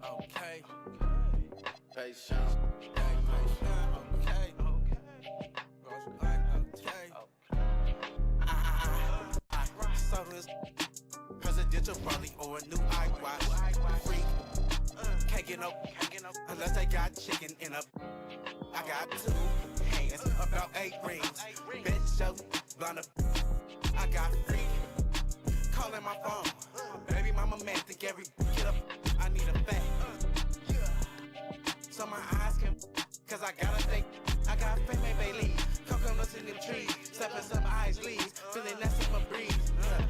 Okay. Patient. Okay. So this presidential rally or a new iWatch. Freak. Can't get no unless they got chicken in a. I got 2 hands, about 8 rings. Bitch, yo, blonde. I got freak. Calling my phone. Baby mama man, think every get up. I need a fact. So my eyes can, cause I gotta think. I got fame, Bailey. Coconuts in them trees. Stepping some ice leaves. Feeling that summer breeze.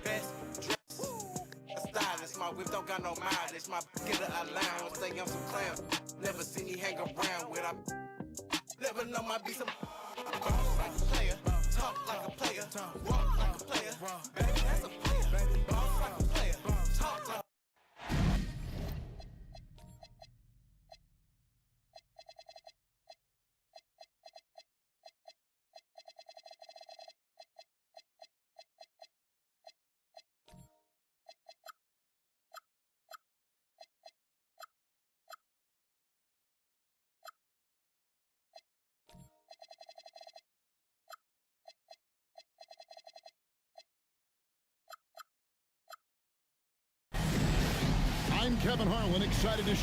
Best dress. A stylist. My whip don't got no mileage. My get a allowance. Stay on some clown. Never see me hang around with I. Never know my be some. Boss like a player. Talk like a player. Walk like a player. Baby, that's a player. Boss like a player. Talk like. I'm Kevin Harlan, excited to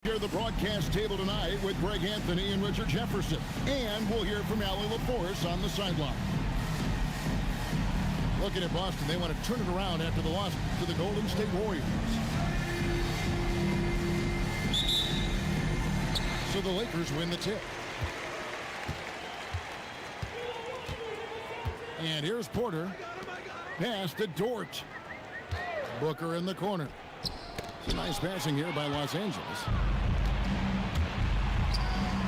hear the broadcast table tonight with Greg Anthony and Richard Jefferson. And we'll hear from Allie LaForce on the sideline. Looking at Boston, they want to turn it around after the loss to the Golden State Warriors. So the Lakers win the tip. And here's Porter. Pass to Dort. Booker in the corner. Some nice passing here by Los Angeles.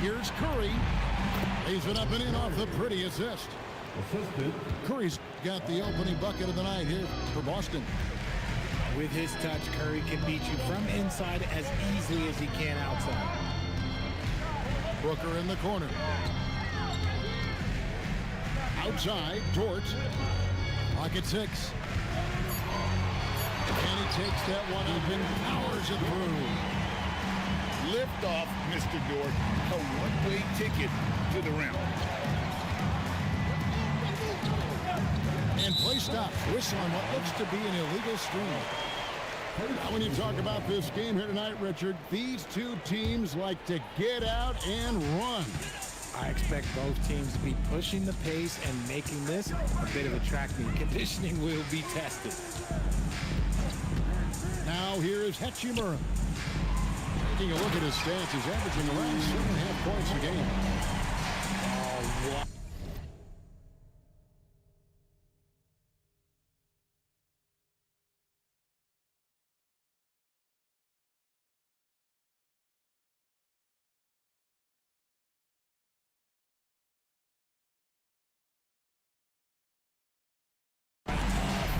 Here's Curry. Lays it up and in off the pretty assist. Curry's got the opening bucket of the night here for Boston. With his touch, Curry can beat you from inside as easily as he can outside. Booker in the corner. Outside, Dort. Pocket 6. And he takes that one up and powers it through. Lift off, Mr. Dort. A one-way ticket to the rim. And play stop. Whistle on what looks to be an illegal screen. Now, when you talk about this game here tonight, Richard, these two teams like to get out and run. I expect both teams to be pushing the pace and making this a bit of a track meet. Conditioning will be tested. Now here is Hachimura. Taking a look at his stats, he's averaging around 7.5 points a game. Oh, what?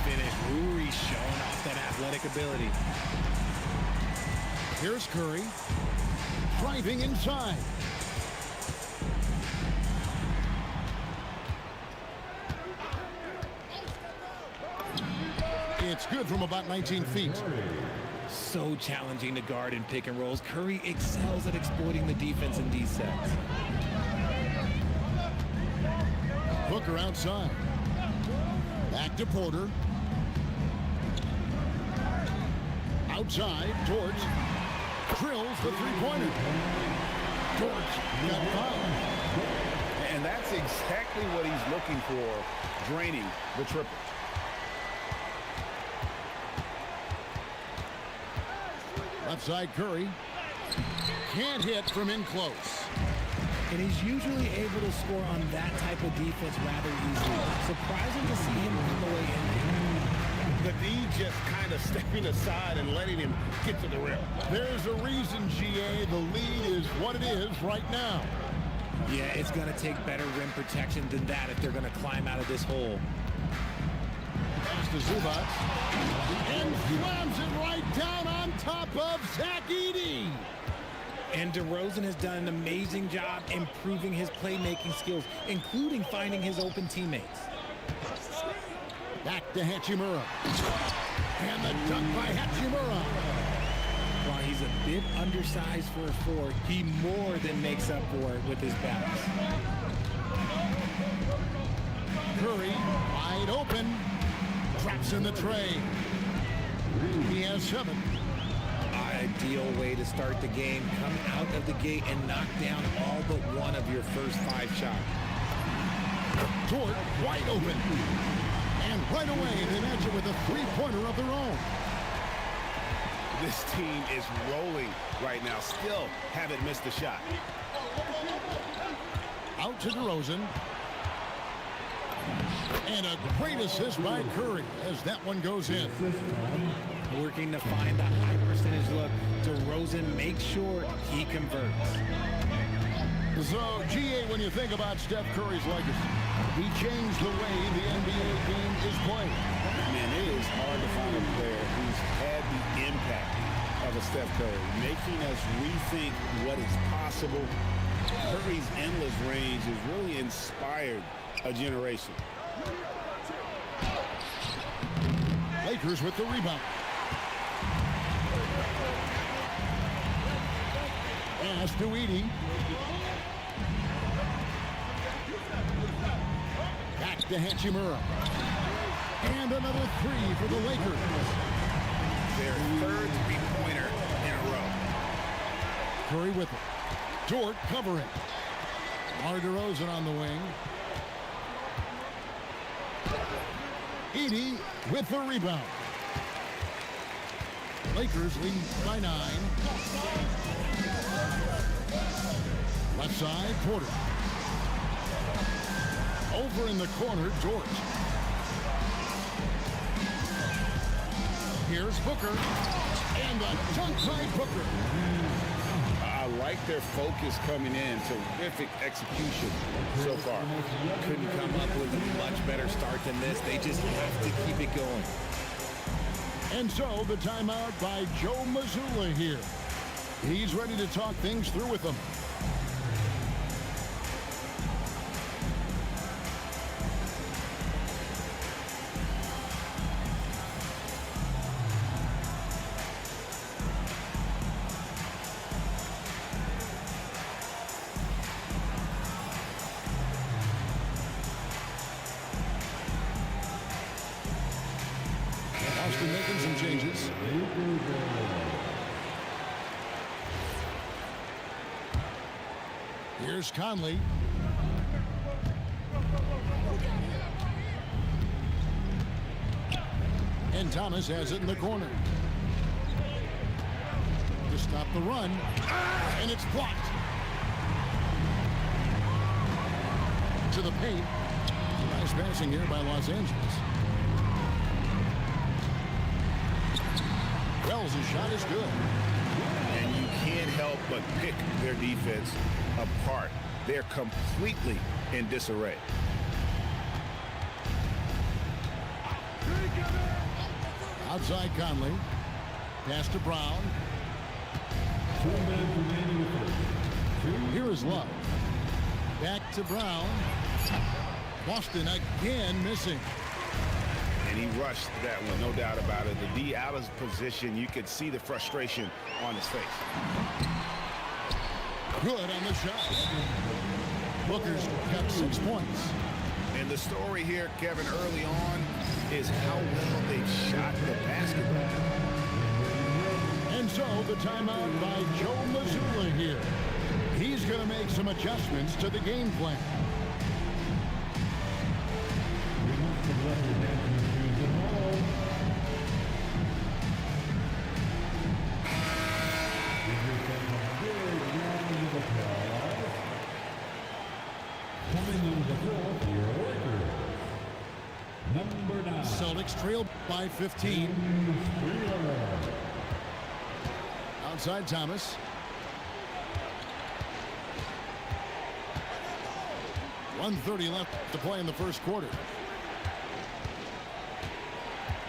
Finish. Rui showing off that athletic ability. Here's Curry. Driving inside. It's good from about 19 feet. So challenging to guard in pick and rolls. Curry excels at exploiting the defense in these sets. Booker outside. Back to Porter. Outside, Dort drills the three-pointer. Dort got fouled. And that's exactly what he's looking for, draining the triple. Left side Curry. Can't hit from in close. And he's usually able to score on that type of defense rather easily. Surprising to see him come away in. The D just kind of stepping aside and letting him get to the rim. There's a reason, GA. The lead is what it is right now. Yeah, it's going to take better rim protection than that if they're going to climb out of this hole. Pass to Zubac. And slams it right down on top of Zach Edey. And DeRozan has done an amazing job improving his playmaking skills, including finding his open teammates. Back to Hachimura. And the dunk by Hachimura. While he's a bit undersized for a four, he more than makes up for it with his balance. Curry wide open. Drops in the tray. He has 7. Ideal way to start the game. Come out of the gate and knock down all but one of your first 5 shots. Kotk wide open. And right away they match it with a 3-pointer of their own. This team is rolling right now. Still haven't missed a shot. Out to DeRozan. And a great assist by Curry as that one goes in. Working to find the high percentage look. DeRozan makes sure he converts. So, GA, when you think about Steph Curry's legacy, he changed the way the NBA game is played. Man, it is hard to find a player who's had the impact of a Steph Curry, making us rethink what is possible. Curry's endless range has really inspired a generation. Lakers with the rebound. Pass to Edey. Back to Hachimura. And another 3 for the Lakers. Their third three-pointer in a row. Curry with it. Dort covering. Mar DeRozan on the wing. Edey with the rebound. Lakers lead by 9. Left side, Porter. Over in the corner, Dort. Here's Booker. And a dunk by Booker. I like their focus coming in. Terrific execution so far. Couldn't come up with a much better start than this. They just have to keep it going. And so the timeout by Joe Mazzulla here. He's ready to talk things through with them. Austin making some changes. Here's Conley. And Thomas has it in the corner. To stop the run. And it's blocked. To the paint. Nice passing here by Los Angeles. Wells' shot is good. And you can't help but pick their defense apart. They're completely in disarray. Outside Conley. Pass to Brown. Here is Love. Back to Brown. Boston again missing. And he rushed that one, no doubt about it. The D out of position, you could see the frustration on his face. Good on the shot. Booker's got 6 points. And the story here, Kevin, early on is how well they've shot the basketball. And so the timeout by Joe Mazzulla here. He's going to make some adjustments to the game plan. Celtics trail by 15. Outside Thomas. .130 left to play in the first quarter.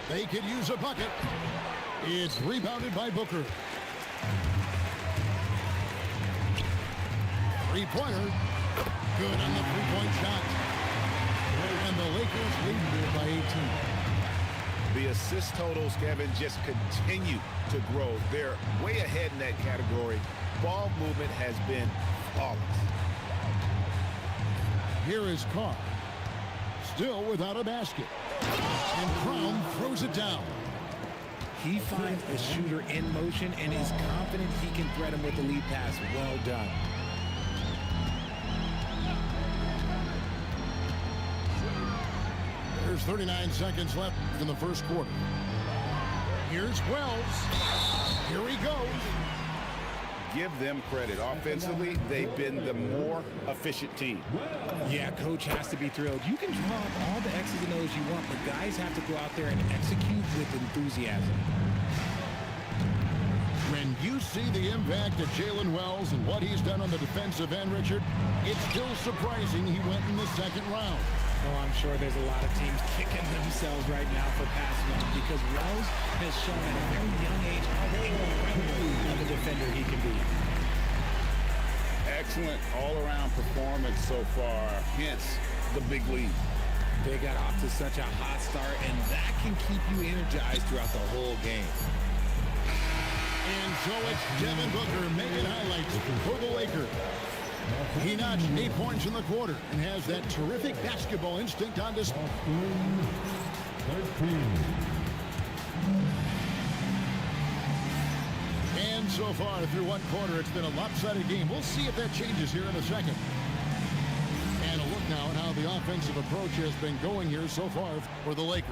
They could use a bucket. It's rebounded by Booker. Three-pointer. Good on the three-point shot. And the Lakers lead by 18. The assist totals, Kevin, just continue to grow. They're way ahead in that category. Ball movement has been flawless. Here is Carr. Still without a basket. And Brown throws it down. He finds a shooter in motion and is confident he can thread him with the lead pass. Well done. There's 39 seconds left in the first quarter. Here's Wells. Here he goes. Give them credit. Offensively, they've been the more efficient team. Yeah, coach has to be thrilled. You can draw up all the X's and O's you want, but guys have to go out there and execute with enthusiasm. When you see the impact of Jalen Wells and what he's done on the defensive end, Richard, it's still surprising he went in the second round. Oh, I'm sure there's a lot of teams kicking themselves right now for passing on because Wells has shown at a very young age how incredible of a defender he can be. Excellent all-around performance so far, hence the big lead. They got off to such a hot start, and that can keep you energized throughout the whole game. And so it's Devin Booker making highlights for the Lakers. He notched 8 points in the quarter and has that terrific basketball instinct on display. And so far through one quarter, it's been a lopsided game. We'll see if that changes here in a second. And a look now at how the offensive approach has been going here so far for the Lakers.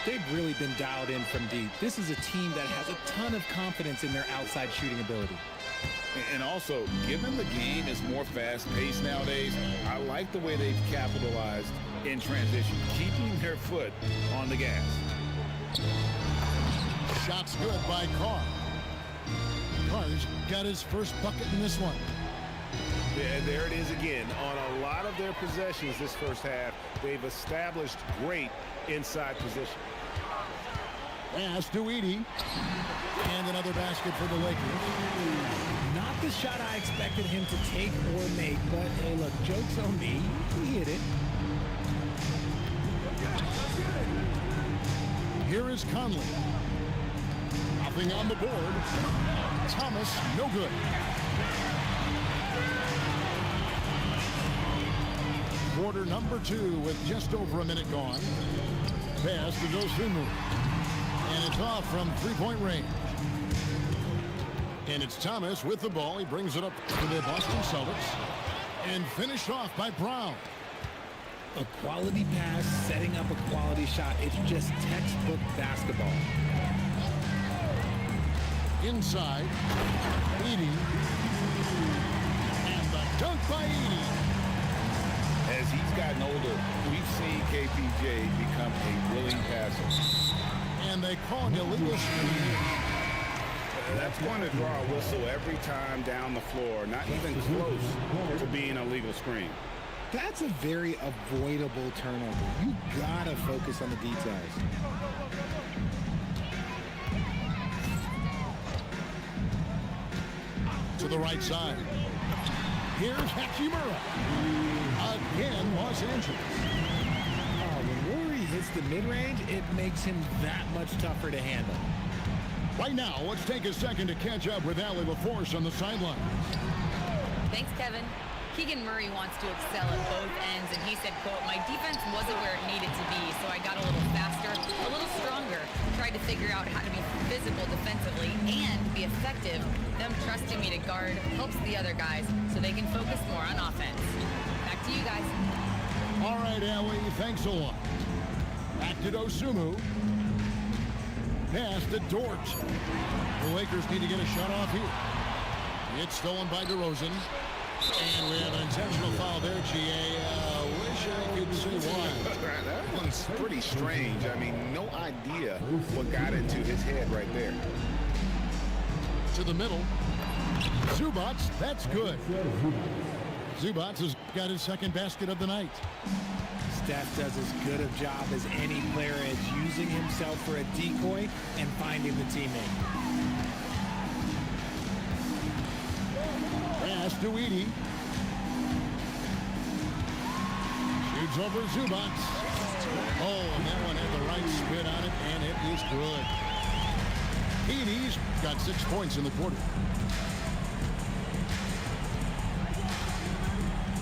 They've really been dialed in from deep. This is a team that has a ton of confidence in their outside shooting ability. And also, given the game is more fast-paced nowadays, I like the way they've capitalized in transition, keeping their foot on the gas. Shots good by Carr. Carr's got his first bucket in this one. Yeah, there it is again. On a lot of their possessions this first half, they've established great inside position. Pass to Edey. And another basket for the Lakers. Not the shot I expected him to take or make, but hey, look, joke's on me. He hit it. Here is Conley. Nothing on the board. Thomas, no good. Quarter number 2 with just over a minute gone. Pass to Dosunmu. And it's off from three-point range. And it's Thomas with the ball. He brings it up to the Boston Celtics. And finished off by Brown. A quality pass, setting up a quality shot. It's just textbook basketball. Inside. Edey. And the dunk by Edey. As he's gotten older, we've seen KPJ become a willing passer. And they call an illegal screen. That's going to draw a whistle every time down the floor, not even close to being a legal screen. That's a very avoidable turnover. You gotta focus on the details. To the right side. Here's Hachimura. Again, Los Angeles. When Rory hits the mid-range, it makes him that much tougher to handle. Right now, let's take a second to catch up with Allie LaForce on the sideline. Thanks, Kevin. Keegan Murray wants to excel at both ends, and he said, quote, "My defense wasn't where it needed to be, so I got a little faster, a little stronger, tried to figure out how to be physical defensively and be effective. Them trusting me to guard helps the other guys so they can focus more on offense." Back to you guys. All right, Allie, thanks a lot. Back to Dosunmu. Pass to Dort. The Lakers need to get a shot off here. It's stolen by DeRozan. And we have an intentional foul there, GA. Wish I could Say why. That one's pretty strange. I mean, no idea what got into his head right there. To the middle. Zubats, that's good. Zubats has got his second basket of the night. Steph does as good a job as any player at using himself for a decoy and finding the teammate. Pass to Edey. Shoots over Zubats. Oh, and that one had the right spin on it, and it is good. Edey's got 6 points in the quarter.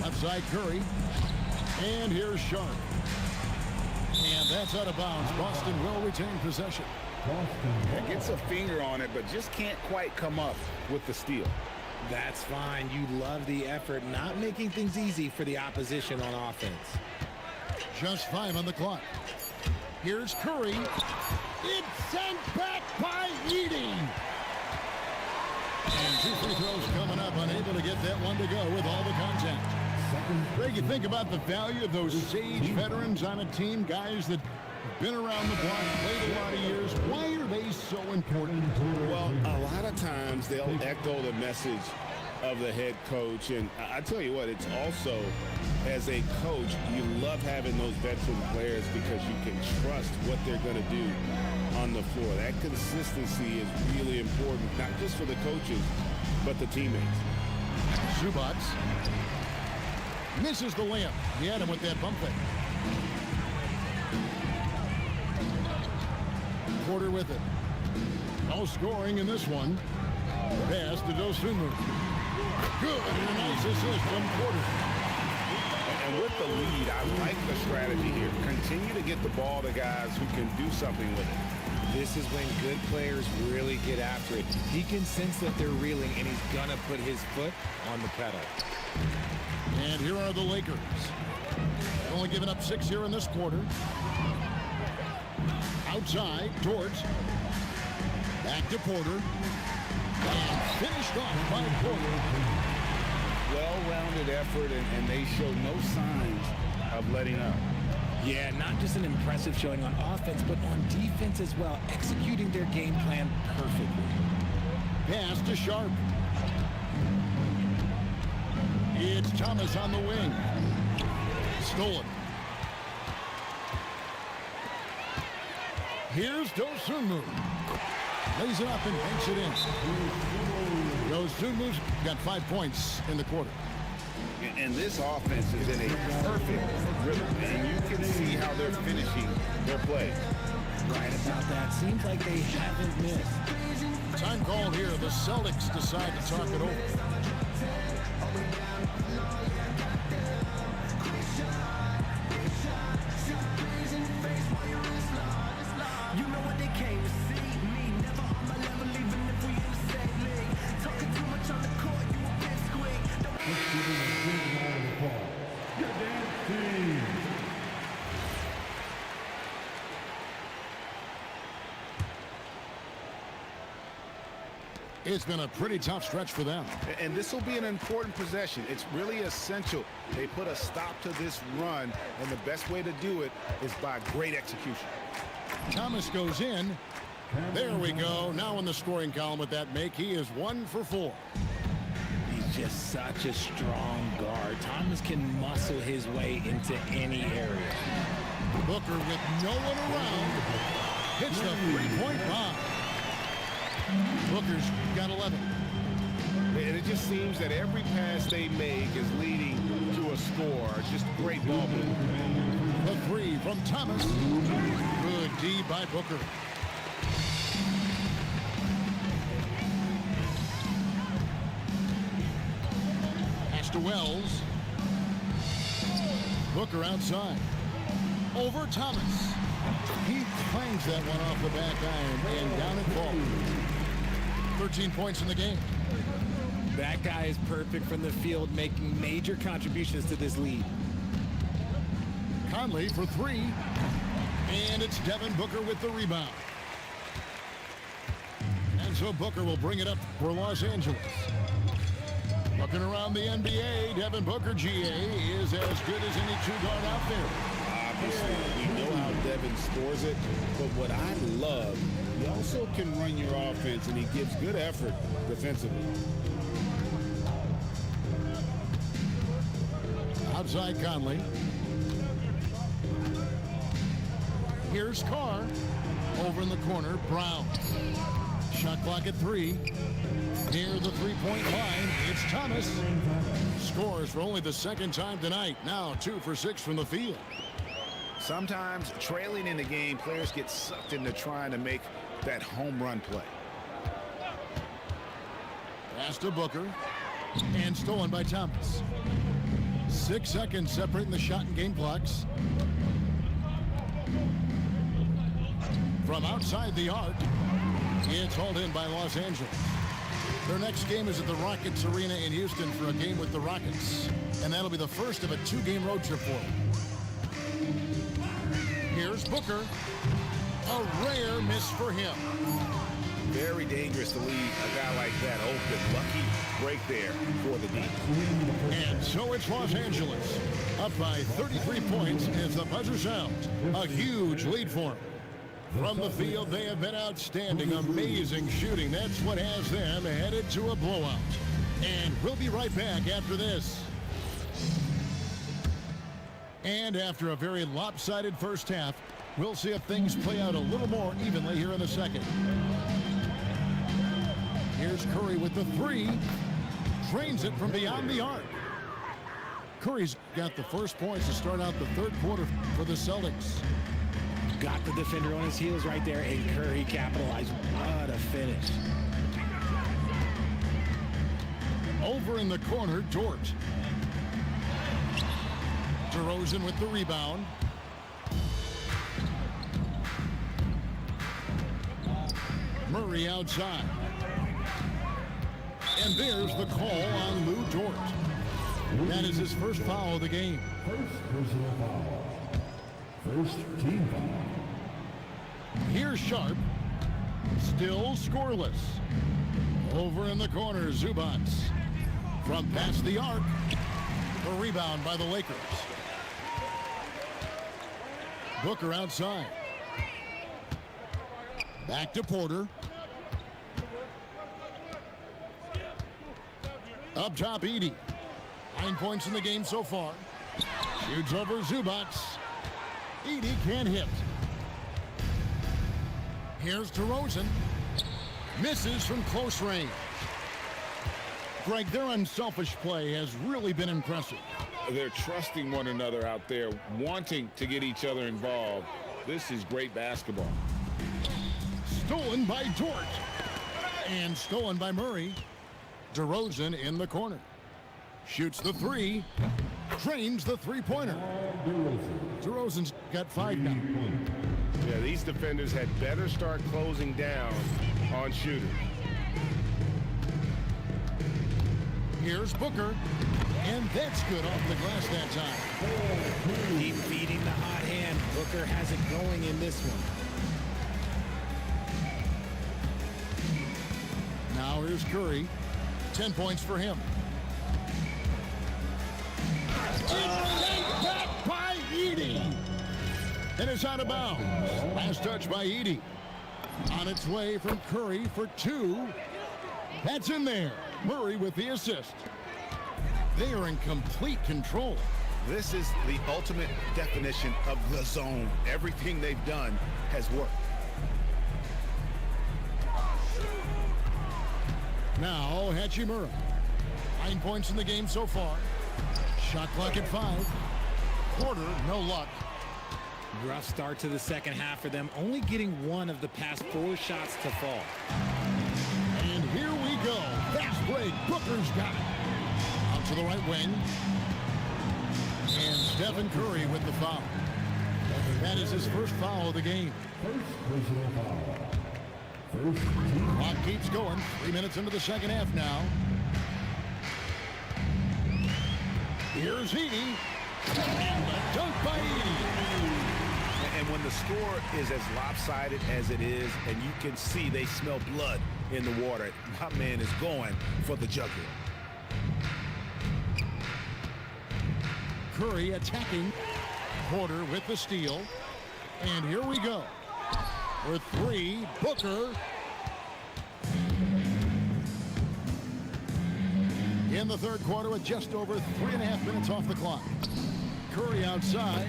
Left side Curry. And here's Sharp. And that's out of bounds. Boston will retain possession. Gets a finger on it, but just can't quite come up with the steal. That's fine. You love the effort, not making things easy for the opposition on offense. Just 5 on the clock. Here's Curry. It's sent back by Edey. And 2 free throws coming up, unable to get that one to go with all the contact. Greg, you think about the value of those sage veterans on a team, guys that have been around the block, played a lot of years. Why are they so important? Well, a lot of times they'll echo the message of the head coach. And I tell you what, it's also, as a coach, you love having those veteran players because you can trust what they're going to do on the floor. That consistency is really important, not just for the coaches, but the teammates. Zubats misses the layup. He had him with that bump fake. Porter with it. No scoring in this one. Pass to Dosunmu. Good, and a nice assist from Porter. And with the lead, I like the strategy here. Continue to get the ball to guys who can do something with it. This is when good players really get after it. He can sense that they're reeling, and he's going to put his foot on the pedal. And here are the Lakers. Only giving up 6 here in this quarter. Outside, towards. Back to Porter. And finished off by Porter. Well-rounded effort, and they show no signs of letting up. Yeah, not just an impressive showing on offense, but on defense as well, executing their game plan perfectly. Pass to Sharp. It's Thomas on the wing. Stolen. Here's Dosunmu. Lays it up and banks it in. Dosunmu's got 5 points in the quarter. And this offense is in a perfect rhythm, and you can see how they're finishing their play. Right about that. Seems like they haven't missed. Time called here. The Celtics decide to talk it over. It's been a pretty tough stretch for them. And this will be an important possession. It's really essential they put a stop to this run, and the best way to do it is by great execution. Thomas goes in. There we go. Now in the scoring column with that make, he is 1 for 4. He's just such a strong guard. Thomas can muscle his way into any area. Booker with no one around hits the three-point bomb. Booker's got 11. And it just seems that every pass they make is leading to a score. Just great ball movement. The three from Thomas. Good D by Booker. Pass to Wells. Booker outside. Over Thomas. He clangs that one off the back iron and down it falls. 13 points in the game. That guy is perfect from the field, making major contributions to this lead. Conley for 3. And it's Devin Booker with the rebound. And so Booker will bring it up for Los Angeles. Looking around the NBA, Devin Booker, GA, is as good as any two-guard out there. Devin scores it. But what I love, he also can run your offense, and he gives good effort defensively. Outside Conley. Here's Carr. Over in the corner, Brown. Shot clock at 3. Near the three-point line, it's Thomas. Scores for only the second time tonight. Now 2 for 6 from the field. Sometimes trailing in the game, players get sucked into trying to make that home run play. Pass to Booker. And stolen by Thomas. 6 seconds separating the shot and game clocks. From outside the arc, it's hauled in by Los Angeles. Their next game is at the Rockets Arena in Houston for a game with the Rockets. And that'll be the first of a 2-game road trip for them. Here's Booker. A rare miss for him. Very dangerous to leave a guy like that open. Lucky break there for the D. And so it's Los Angeles, up by 33 points as the buzzer sounds. A huge lead for them. From the field, they have been outstanding. Amazing shooting. That's what has them headed to a blowout. And we'll be right back after this. And after a very lopsided first half, we'll see if things play out a little more evenly here in the second. Here's Curry with the 3. Drains it from beyond the arc. Curry's got the first points to start out the third quarter for the Celtics. Got the defender on his heels right there, and Curry capitalized. What a finish. Over in the corner, Dort. DeRozan with the rebound. Murray outside. And there's the call on Lou Dort. That is his first foul of the game. First personal foul. First team foul. Here's Sharp. Still scoreless. Over in the corner, Zubac. From past the arc. A rebound by the Lakers. Booker outside. Back to Porter. Up top, Edey. 9 points in the game so far. Shoots over Zubac. Edey can't hit. Here's DeRozan. Misses from close range. Greg, their unselfish play has really been impressive. They're trusting one another out there, wanting to get each other involved. This is great basketball. Stolen by Dort. And stolen by Murray. DeRozan in the corner. Shoots the 3. Drains the three-pointer. DeRozan's got 5 now. Yeah, these defenders had better start closing down on shooters. Here's Booker. And that's good off the glass that time. Keep feeding the hot hand. Booker has it going in this one. Now here's Curry. 10 points for him. Back by Edey. And it's out of bounds. Last touch by Edey. On its way from Curry for 2. That's in there. Murray with the assist. They are in complete control. This is the ultimate definition of the zone. Everything they've done has worked. Now Hachimura. 9 points in the game so far. Shot clock at 5. Porter, no luck. Rough start to the second half for them, only getting 1 of the past 4 shots to fall. And here we go. Fast break. Booker's got it. Out to the right wing. And Stephen Curry with the foul. That is his first foul of the game. First personal foul. First team. Clock keeps going. 3 minutes into the second half now. Here's Edey. And the dunk by Edey. And when the score is as lopsided as it is, and you can see they smell blood in the water, my man is going for the jugular. Curry attacking. Porter with the steal. And here we go. For three, Booker. In the third quarter with just over 3.5 minutes off the clock. Curry outside.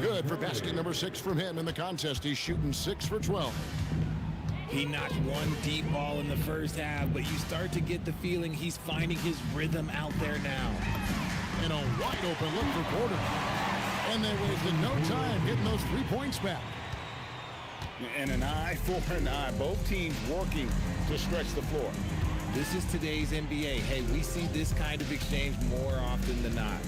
Good for basket number 6 from him in the contest. He's shooting 6 for 12. He knocked one deep ball in the first half, but you start to get the feeling he's finding his rhythm out there now. And a wide open look for Porter. And they wasted no time getting those 3 points back. And an eye for an eye. Both teams working to stretch the floor. This is today's NBA. Hey, we see this kind of exchange more often than not.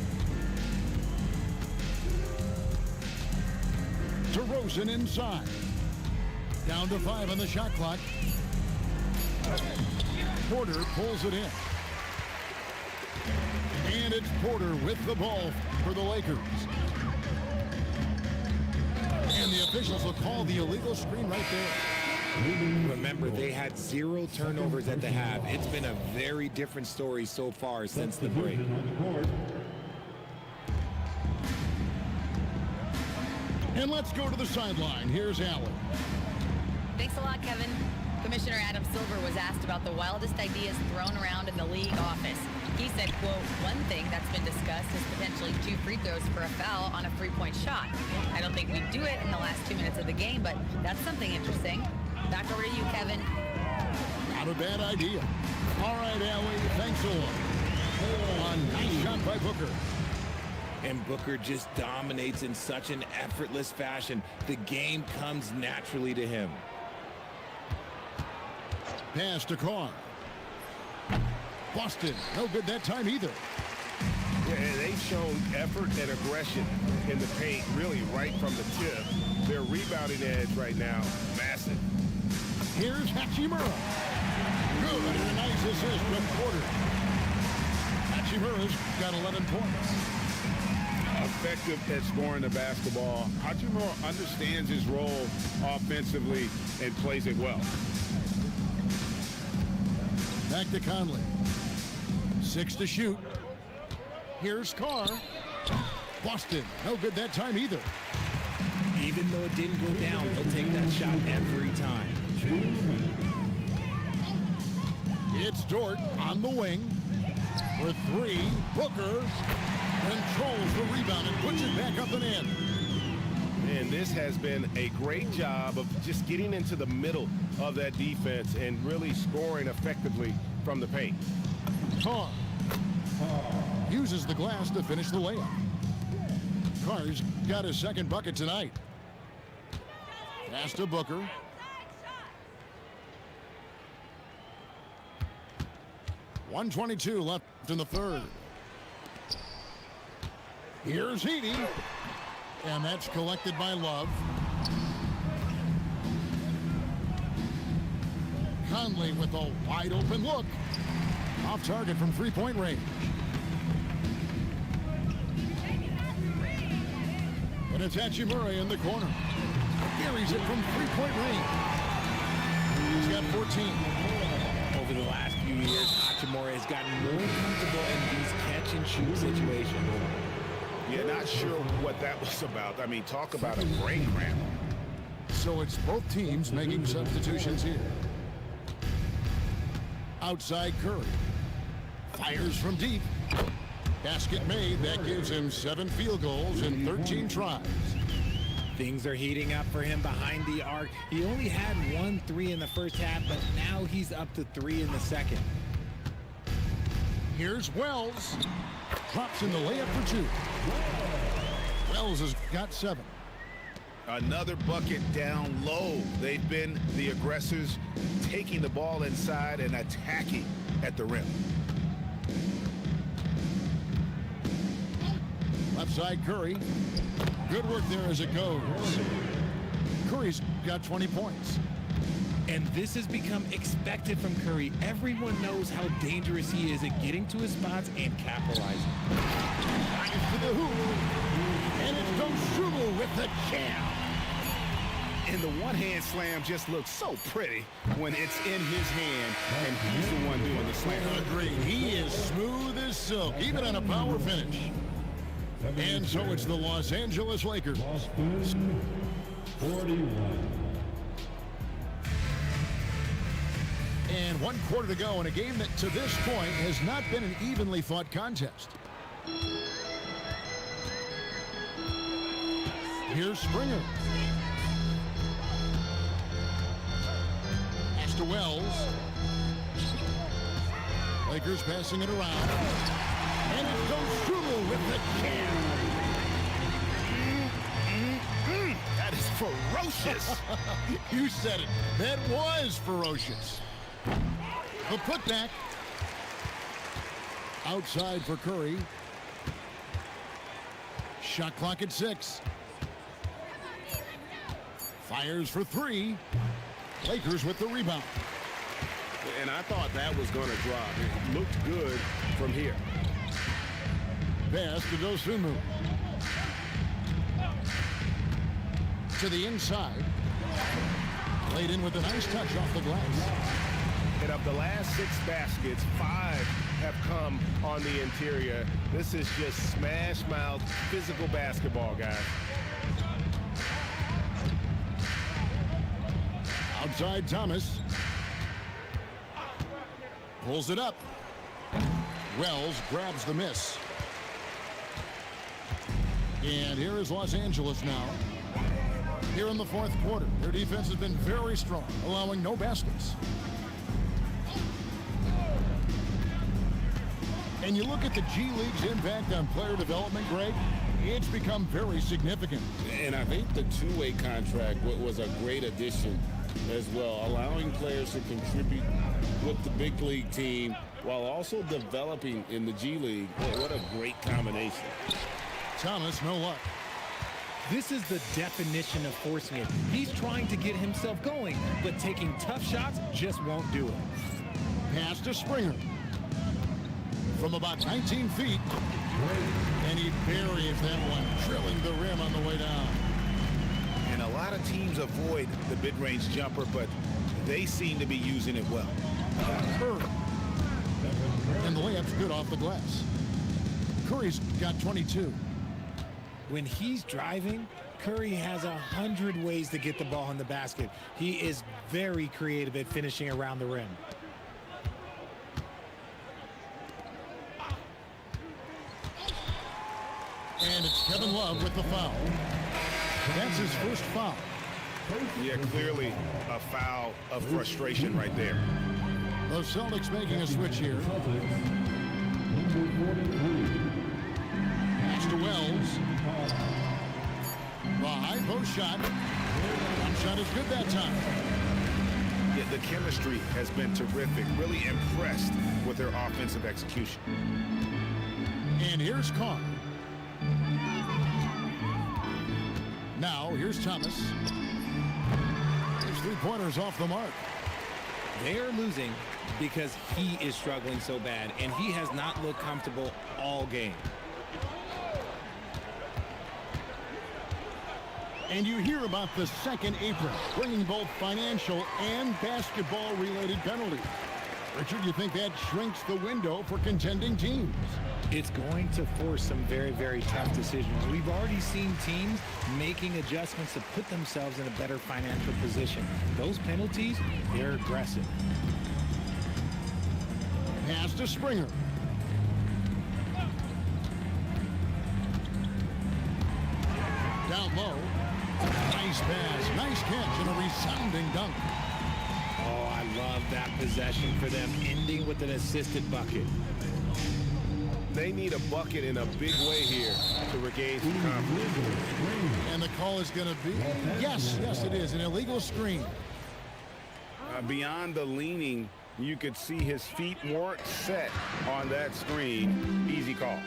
DeRozan inside. Down to 5 on the shot clock. Porter pulls it in. And it's Porter with the ball for the Lakers. And the officials will call the illegal screen right there. Remember, they had 0 turnovers at the half. It's been a very different story so far since the break. And let's go to the sideline. Here's Allen. Thanks a lot, Kevin. Commissioner Adam Silver was asked about the wildest ideas thrown around in the league office. He said, quote, one thing that's been discussed is potentially 2 free throws for a foul on a 3-point shot. I don't think we'd do it in the last 2 minutes of the game, but that's something interesting. Back over to you, Kevin. Not a bad idea. All right, Allie, thanks a lot. A nice shot by Booker. And Booker just dominates in such an effortless fashion. The game comes naturally to him. Pass to Carr. Boston, no good that time either. Yeah, they've shown effort and aggression in the paint, really right from the tip. Their rebounding edge right now, massive. Here's Hachimura. Good, and a nice assist from Porter. Hachimura's got 11 points. Effective at scoring the basketball. Hachimura understands his role offensively and plays it well. Back to Conley. 6 to shoot. Here's Carr. Boston, no good that time either. Even though it didn't go down, he'll take that shot every time. It's Dort on the wing. For 3, Booker controls the rebound and puts it back up and in. And this has been a great job of just getting into the middle of that defense and really scoring effectively from the paint. Carr uses the glass to finish the layup. Carr's got his second bucket tonight. Pass to Booker. .122 left in the third. Here's Heaney. And that's collected by Love. Conley with a wide open look. Off target from 3-point range. And it's Hachimura in the corner. Buries it from 3-point range. He's got 14. Over the last few years, Hachimura has gotten more comfortable in these catch-and-shoot situations. Yeah, not sure what that was about. I mean, talk about a brain cramp. So it's both teams making substitutions here. Outside Curry. Fires from deep. Basket made. That gives him 7 field goals in 13 tries. Things are heating up for him behind the arc. He only had 1 3 in the first half, but now he's up to 3 in the second. Here's Wells. Drops in the layup for 2. Wells has got 7. Another bucket down low. They've been the aggressors, taking the ball inside and attacking at the rim. Left side Curry. Good work there as it goes. Curry's got 20 points. And this has become expected from Curry. Everyone knows how dangerous he is at getting to his spots and capitalizing. To the hoop. And it's Dosunmu with the jam. And the one-hand slam just looks so pretty when it's in his hand and he's the one doing the slam. Agreed. He is smooth as silk, even on a power finish. And so it's the Los Angeles Lakers. Boston, 41. And 1 quarter to go in a game that to this point has not been an evenly fought contest. Here's Springer. Pass to Wells. Lakers passing it around. And it goes through with the jam. That is ferocious. You said it. That was ferocious. The putback. Outside for Curry. Shot clock at 6. Fires for 3. Lakers with the rebound. And I thought that was going to drop. It looked good from here. Pass to Dosunmu. To the inside. Laid in with a nice touch off the glass. And of the last 6 baskets, 5 have come on the interior. This is just smash mouth physical basketball, guys. Outside Thomas. Pulls it up. Wells grabs the miss. And here is Los Angeles now. Here in the 4th quarter, their defense has been very strong, allowing no baskets. And you look at the G League's impact on player development, Greg, it's become very significant. And I think the two-way contract was a great addition as well, allowing players to contribute with the big league team while also developing in the G League. Boy, what a great combination. Thomas, no luck. This is the definition of forcing it. He's trying to get himself going, but taking tough shots just won't do it. Pass to Springer. From about 19 feet. And he buries that one, drilling the rim on the way down. And a lot of teams avoid the mid-range jumper, but they seem to be using it well. Curry. And the layup's good off the glass. Curry's got 22. When he's driving, Curry has 100 ways to get the ball in the basket. He is very creative at finishing around the rim. And it's Kevin Love with the foul. That's his first foul. Yeah, clearly a foul of frustration right there. The Celtics making a switch here. Pass to Wells. The high post shot. One shot is good that time. Yeah, the chemistry has been terrific. Really impressed with their offensive execution. And here's Kotk. Now, here's Thomas. His 3-pointers off the mark. They are losing because he is struggling so bad, and he has not looked comfortable all game. And you hear about the second apron, bringing both financial and basketball-related penalties. Richard, you think that shrinks the window for contending teams? It's going to force some very, very tough decisions. We've already seen teams making adjustments to put themselves in a better financial position. Those penalties, they're aggressive. Pass to Springer. Down low. Nice pass, nice catch, and a resounding dunk. Oh, I love that possession for them, ending with an assisted bucket. They need a bucket in a big way here to regain some confidence. And the call is going to be, yes, it is, an illegal screen. Beyond the leaning, you could see his feet weren't set on that screen. Easy call.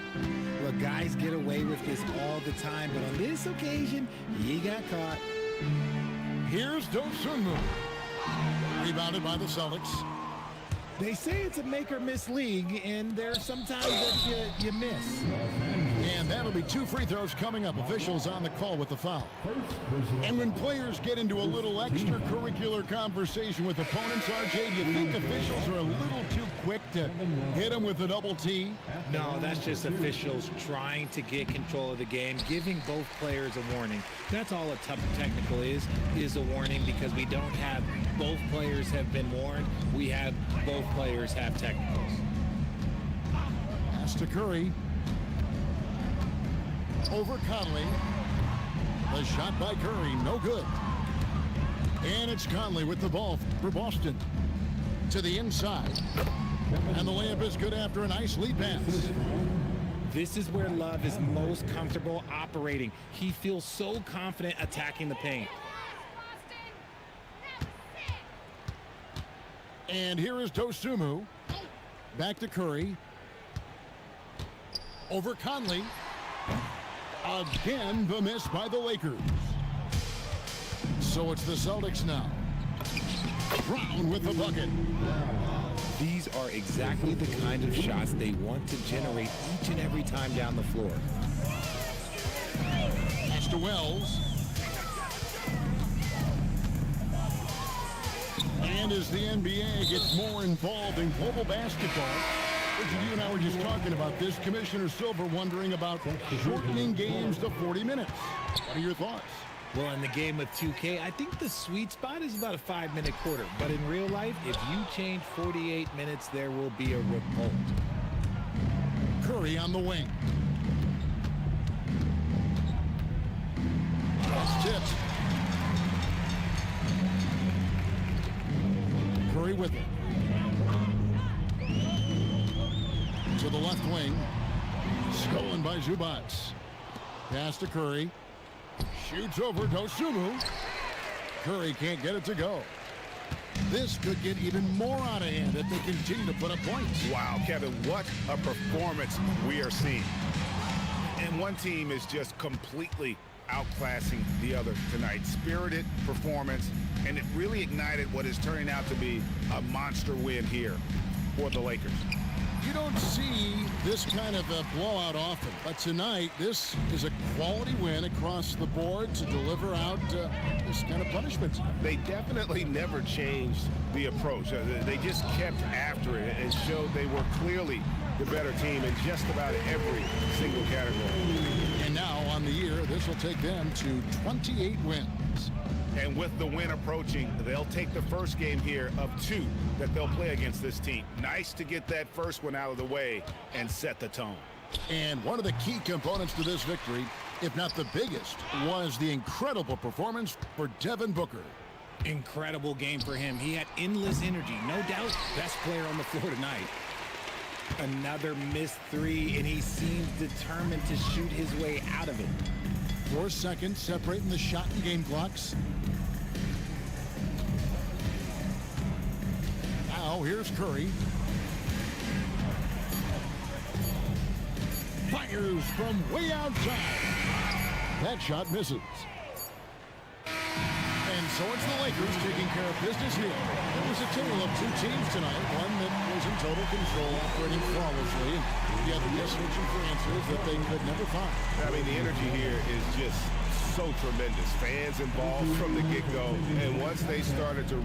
Look, guys get away with this all the time, but on this occasion, he got caught. Here's Dosunmu. Rebounded by the Celtics. They say it's a make-or-miss league, and there are some times that you miss. And that'll be 2 free throws coming up. Officials on the call with the foul. And when players get into a little extracurricular conversation with opponents, RJ, do you think officials are a little too quick to hit them with a double T? No, that's just officials trying to get control of the game, giving both players a warning. That's all a tough technical is a warning, because we don't have both players have been warned. We have both players have technicals. Pass to Curry. Over Conley. The shot by Curry, no good. And it's Conley with the ball for Boston. To the inside. And the layup is good after a nice lead pass. This is where Love is most comfortable operating. He feels so confident attacking the paint. And here is Dosunmu. Back to Curry. Over Conley. Again, the miss by the Lakers. So it's the Celtics now. Brown with the bucket. These are exactly the kind of shots they want to generate each and every time down the floor. Pass to Wells. And as the NBA gets more involved in global basketball, Richard, you and I were just talking about this. Commissioner Silver wondering about shortening games to 40 minutes. What are your thoughts? Well, in the game of 2K, I think the sweet spot is about a 5-minute quarter. But in real life, if you change 48 minutes, there will be a revolt. Curry on the wing. That's tipped. Curry with it. To the left wing. Stolen by Zubats. Pass to Curry. Shoots over Dosunmu. Curry can't get it to go. This could get even more out of hand if they continue to put up points. Wow, Kevin, what a performance we are seeing. And one team is just completely outclassing the other tonight. Spirited performance, and it really ignited what is turning out to be a monster win here for the Lakers. You don't see this kind of a blowout often, but tonight this is a quality win across the board to deliver out this kind of punishment. They definitely never changed the approach. They just kept after it and showed they were clearly the better team in just about every single category. And now on the year, this will take them to 28 wins. And with the win approaching, they'll take the first game here of 2 that they'll play against this team. Nice to get that first one out of the way and set the tone. And one of the key components to this victory, if not the biggest, was the incredible performance for Devin Booker. Incredible game for him. He had endless energy. No doubt, best player on the floor tonight. Another missed 3, and he seems determined to shoot his way out of it. 4 seconds separating the shot and game clocks. Now here's Curry. Fires from way outside. That shot misses. And so it's the Lakers taking care of business here. It was a tale of 2 teams tonight. One that was in total control, operating flawlessly, and the other just searching for answers that they could never find. I mean, the energy here is just so tremendous. Fans involved from the get-go, and once they started to